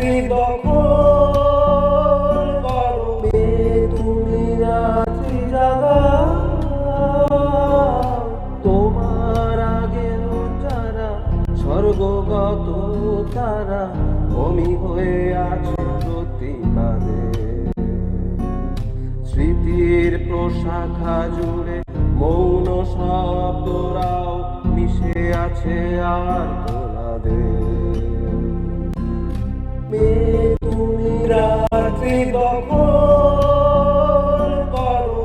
রাত্রি দখল করো, তুমি রাত্রি জাগা। তোমার আগে যারা স্বর্গগত তারা বমি হয়ে আছে প্রতিবাদে। স্মৃতির প্রশাখা জুড়ে মৌন শব্দরাও মিশে আছে আর তোলাদের। তুমি রাত্রি দখল করো,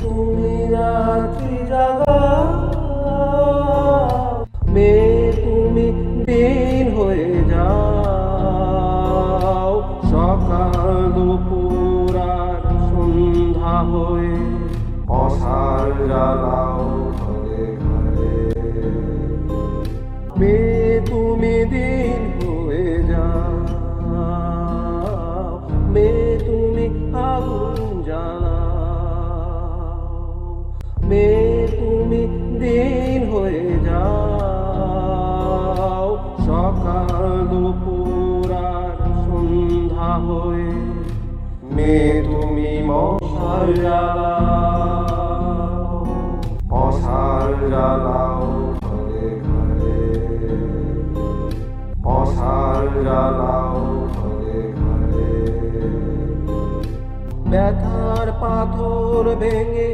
তুমি রাত্রি জাগা। তুমি দিন হয়ে যাও, সকাল দুপুর আর সন্ধ্যা হয়ে মশাল জ্বালাও ঘরে ঘরে। তুমি দিন হয়ে যাও, তুমি আগুন জ্বালাও। তুমি দিন হয়ে যাও, সকাল দুপুর আর সন্ধ্যা হয়ে। তুমি মশাল জ্বালাও, মশাল জ্বালাও ঘরে ঘরে, মশাল জ্বালাও ঘরে ঘরে। ব্যথার পাথর ভেঙে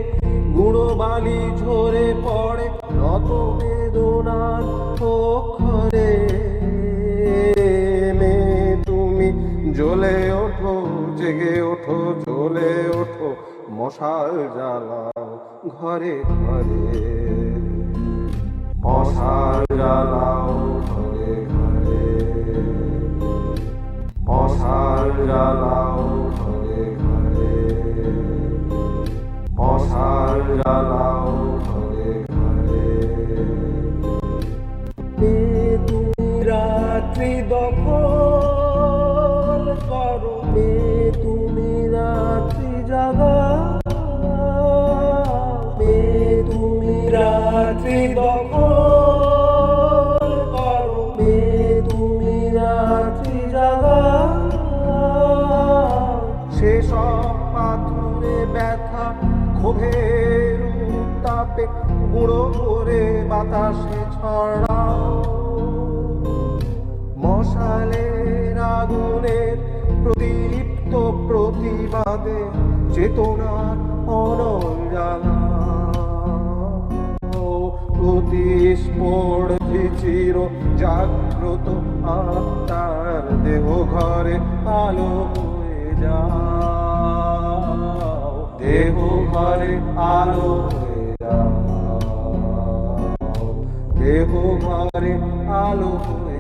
গুঁড়ো বালি ঝরে পড়ে নত বেদনার অক্ষরে। তুমি জ্বলে ওঠো, জেগে ওঠো, জ্বলে ওঠো, মশাল জ্বালাও ঘরে ঘরে, মশাল জ্বালাও ঘরে ঘরে, মশাল জ্বালাও ঘরে ঘরে, মশাল জ্বালাও ঘরে ঘরে। তুমি রাত্রি দখল করো, তুমি রাত্রি জাগা। তুমি রাত্রি দখল করো, তুমি রাত্রি জাগা। সেসব পাথরে ব্যথা ক্ষোভের উত্তাপে গুঁড়ো করে বাতাসে ছড়াও। মশালের আগুনের প্রদীপ্ত প্রতিবাদে চেতনার অনল জ্বালাও। প্রতিস্পর্ধী চির জাগ্রত আত্মার দেহ ঘরে আলো হয়ে যাও, দেহ ঘরে আলো হয়ে যাও, দেহ ঘরে আলো হয়ে